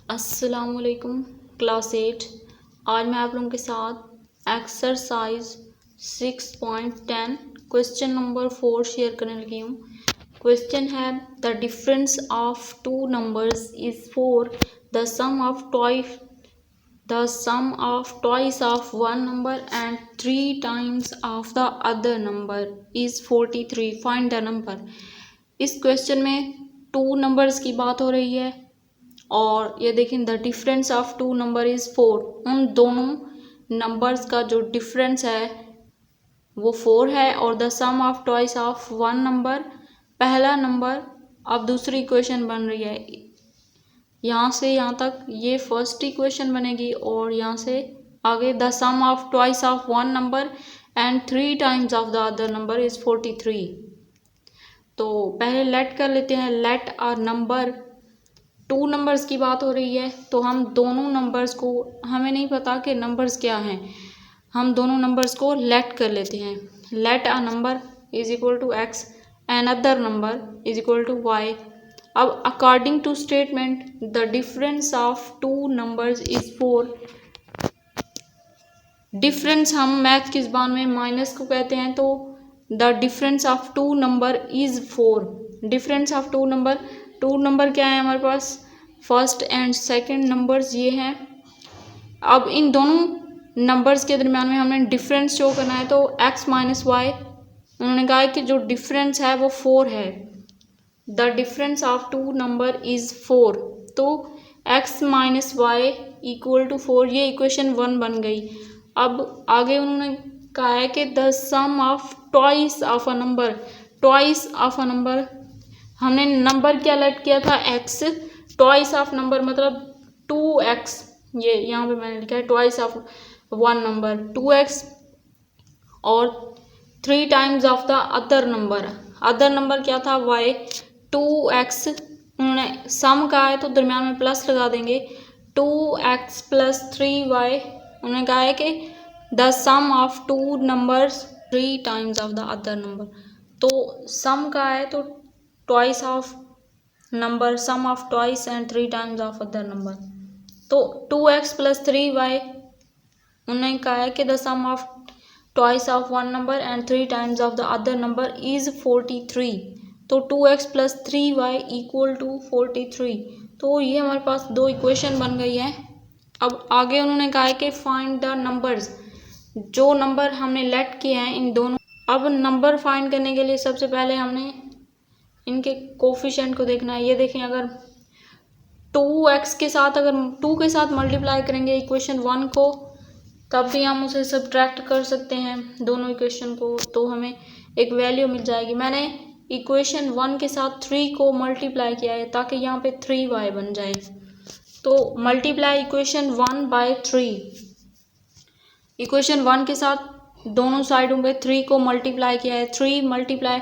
अस्सलामुअलैकुम क्लास 8। आज मैं आप लोगों के साथ एक्सरसाइज 6.10 क्वेश्चन नंबर 4 शेयर करने लगी हूँ। क्वेश्चन है the difference of two numbers is 4, the sum of twice of one number and 3 times of the other number is 43, find the number. इस क्वेश्चन में टू नंबर्स की बात हो रही है और ये देखें the difference of two number is 4। उन दोनों नंबर्स का जो डिफरेंस है वो 4 है और the sum of twice of one number, पहला नंबर। अब दूसरी इक्वेशन बन रही है, यहाँ से यहाँ तक ये फर्स्ट इक्वेशन बनेगी और यहाँ से आगे the sum of twice of one number and 3 times of the other number is 43। तो पहले लेट कर लेते हैं, let a number. Two numbers की बात हो रही है तो हम दोनों नंबर्स को, हमें नहीं पता कि नंबर्स क्या हैं, हम दोनों नंबर्स को लेट कर लेते हैं। Let a number is equal to x and other number is equal to y. अब according to statement the difference of two numbers is 4। Difference हम मैथ की ज़बान में माइनस को कहते हैं, तो the difference of two number is 4। Difference of two number क्या है हमारे पास, फर्स्ट एंड सेकंड नंबर्स ये हैं। अब इन दोनों नंबर्स के दरम्यान में हमें डिफरेंस शो करना है, तो x माइनस वाई, उन्होंने कहा है कि जो डिफरेंस है वो 4 है। The difference of two number is 4, तो x minus y equal to 4, ये इक्वेशन 1 बन गई। अब आगे उन्होंने कहा है कि the sum of twice of a number, twice of a number, हमने नंबर क्या लेट किया था x, ट्वाइस ऑफ नंबर मतलब 2x, ये यहाँ पे मैंने लिखा है twice of one number 2x और 3 times of the other number क्या था y, 2x। उन्होंने सम कहा है तो दरम्यान में प्लस लगा देंगे, 2x प्लस 3y। उन्होंने कहा है कि the sum of two numbers 3 times of the other number, तो सम का है तो twice of number, sum of twice and 3 times of other number, तो 2x प्लस 3y। उन्होंने कहा है कि the sum of twice of one number and 3 times of the other number is 43, तो 2x plus 3y equal to 43। तो ये हमारे पास दो इक्वेशन बन गई है। अब आगे उन्होंने कहा है कि फाइंड द नंबर्स, जो नंबर हमने लेट किए हैं इन दोनों। अब नंबर फाइंड करने के लिए सबसे पहले हमने इनके कोफिशिएंट को देखना है। ये देखें, अगर 2x के साथ, अगर 2 के साथ मल्टीप्लाई करेंगे इक्वेशन 1 को, तब भी हम उसे सब्ट्रैक्ट कर सकते हैं दोनों इक्वेशन को, तो हमें एक वैल्यू मिल जाएगी। मैंने इक्वेशन 1 के साथ 3 को मल्टीप्लाई किया है ताकि यहाँ पे 3y बन जाए, तो मल्टीप्लाई इक्वेशन 1 बाय 3। इक्वेशन 1 के साथ दोनों साइडों पे 3 को मल्टीप्लाई किया है, 3 multiply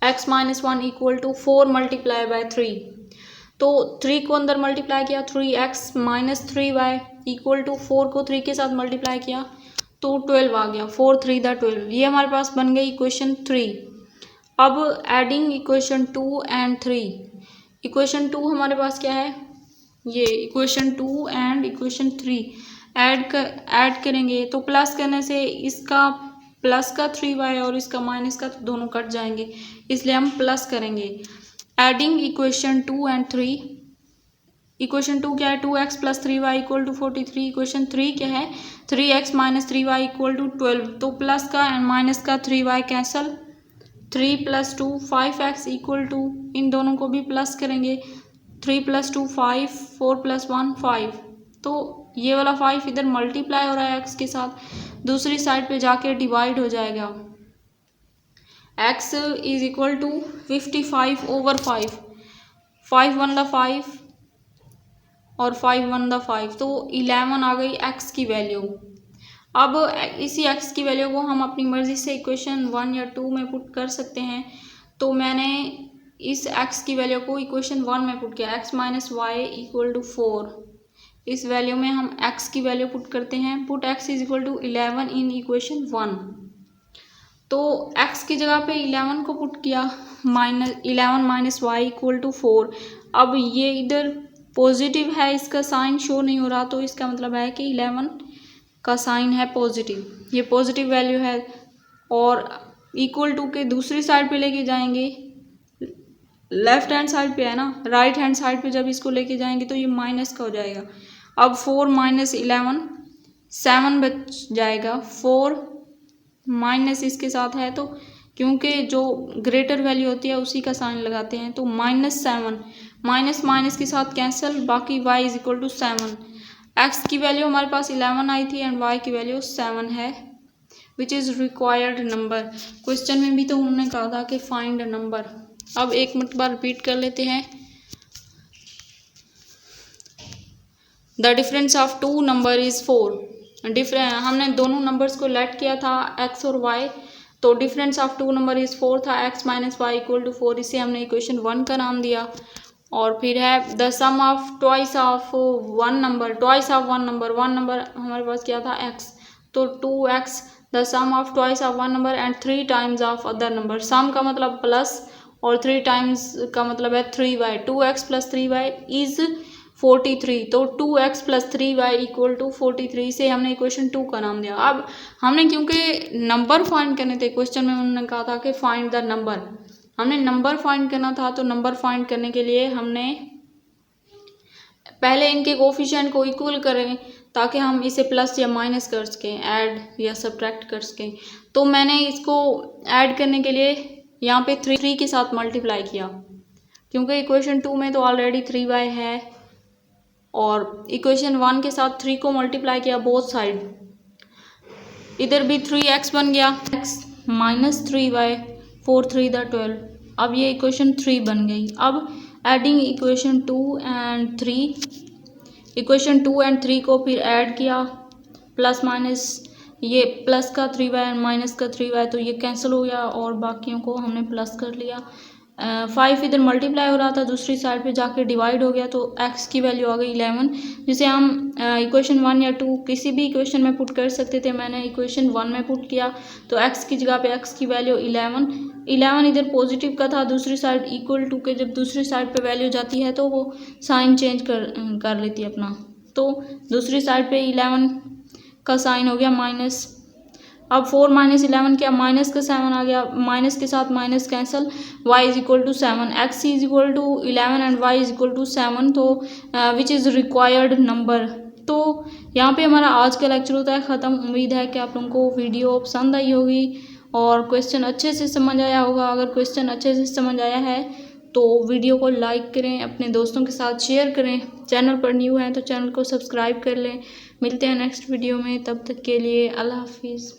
x minus 1 equal to 4 multiply by 3, तो 3 को अंदर मल्टीप्लाई किया, 3x minus 3y equal to 4 को 3 के साथ मल्टीप्लाई किया तो 12 आ गया, 4 3 द 12। ये हमारे पास बन गई इक्वेशन 3। अब एडिंग इक्वेशन 2 एंड 3, इक्वेशन 2 हमारे पास क्या है, ये इक्वेशन 2 एंड इक्वेशन 3 ऐड करेंगे तो प्लस करने से इसका प्लस का 3y और इसका माइनस का तो दोनों कट जाएंगे, इसलिए हम प्लस करेंगे। एडिंग इक्वेशन 2 एंड 3, इक्वेशन 2 क्या है, 2x plus 3y equal to 43। Equation 3 क्या है, 3x minus 3y equal to 12, तो प्लस का एंड माइनस का 3y cancel, 3 plus 2 5x equal to, इन दोनों को भी प्लस करेंगे, 3 प्लस 2 5, 4 प्लस 1 5, तो ये वाला 5 इधर मल्टीप्लाई हो रहा है x के साथ, दूसरी साइड पे जाके डिवाइड हो जाएगा। x is equal to 55 over 5, 5 1 द 5 और 5 1 द 5, तो 11 आ गई x की वैल्यू। अब इसी x की वैल्यू को हम अपनी मर्ज़ी से इक्वेशन 1 या 2 में पुट कर सकते हैं, तो मैंने इस x की वैल्यू को इक्वेशन 1 में पुट किया, x minus y equal to 4। इस वैल्यू में हम x की वैल्यू पुट करते हैं, put x is equal to 11 in equation 1, तो x की जगह पे 11 को पुट किया, -11 माइनस वाई इक्वल टू 4। अब ये इधर पॉजिटिव है, इसका साइन शो नहीं हो रहा, तो इसका मतलब है कि 11 का साइन है पॉजिटिव, ये पॉजिटिव वैल्यू है। और इक्वल टू के दूसरी साइड पे लेके जाएंगे, लेफ्ट हैंड साइड पे है ना, राइट हैंड साइड पे जब इसको लेके जाएंगे तो ये माइनस का हो जाएगा। अब 4 माइनस 11 7 बच जाएगा, 4 माइनस इसके साथ है, तो क्योंकि जो ग्रेटर वैल्यू होती है उसी का साइन लगाते हैं, तो -7 माइनस माइनस के साथ कैंसिल, बाकी y is equal to 7। x की वैल्यू हमारे पास 11 आई थी एंड y की वैल्यू 7 है, which is required number. Question में भी तो उन्होंने कहा था कि फाइंड अ नंबर। अब एक मिनट बार रिपीट कर लेते हैं। The difference of two number is 4। हमने दोनों नंबर्स को लेट किया था x और y, तो difference of two number is 4 था, x minus y equal to 4, इसे हमने इक्वेशन 1 का नाम दिया। और फिर है the sum of twice of one number, twice of one number, one number हमारे पास क्या था x, तो 2x, the sum of twice of one number and 3 times of other number. Sum का मतलब प्लस और 3 टाइम्स का मतलब है 3y, 2x plus 3y is 43, तो 2x plus 3y equal to 43 से हमने इक्वेशन 2 का नाम दिया। अब हमने क्योंकि नंबर फाइंड करने थे, क्वेश्चन में उन्होंने कहा था कि फाइंड द नंबर, हमने नंबर फाइंड करना था, तो नंबर फाइंड करने के लिए हमने पहले इनके कोफिशिएंट को इक्वल करें ताकि हम इसे प्लस या माइनस कर सकें, ऐड या सब्ट्रैक्ट कर सकें। तो मैंने इसको ऐड करने के लिए यहाँ पे 3 के साथ मल्टीप्लाई किया, क्योंकि इक्वेशन 2 में तो ऑलरेडी 3y है, और इक्वेशन 1 के साथ 3 को मल्टीप्लाई किया बोथ साइड, इधर भी 3x बन गया, x माइनस 3y, 4 3 द 12। अब ये इक्वेशन 3 बन गई। अब adding equation 2 and 3, equation 2 and 3 को फिर ऐड किया, प्लस माइनस, ये प्लस का 3y एंड माइनस का 3y, तो ये कैंसिल हो गया और बाकियों को हमने प्लस कर लिया। 5 इधर मल्टीप्लाई हो रहा था, दूसरी साइड पे जाके डिवाइड हो गया, तो x की वैल्यू आ गई 11, जिसे हम इक्वेशन 1 या 2 किसी भी इक्वेशन में पुट कर सकते थे। मैंने इक्वेशन 1 में पुट किया, तो x की जगह पे x की वैल्यू 11 इधर पॉजिटिव का था, दूसरी साइड इक्वल टू के जब दूसरी साइड पे वैल्यू जाती है तो वो साइन चेंज कर लेती है अपना, तो दूसरी साइड पे 11 का साइन हो गया माइनस। अब 4 माइनस 11 क्या, माइनस का 7 आ गया, माइनस के साथ minus cancel, y is equal to 7, x is equal to 11 and y is equal to 7, तो विच इज़ रिक्वायर्ड नंबर। तो यहाँ पे हमारा आज का लेक्चर होता है ख़त्म। उम्मीद है कि आप लोगों को वीडियो पसंद आई होगी और क्वेश्चन अच्छे से समझ आया होगा। अगर क्वेश्चन अच्छे से समझ आया है तो वीडियो को लाइक करें, अपने दोस्तों के साथ शेयर करें, चैनल पर न्यू हैं तो चैनल को सब्सक्राइब कर लें। मिलते हैं नेक्स्ट वीडियो में, तब तक के लिए अल्लाह हाफिज़।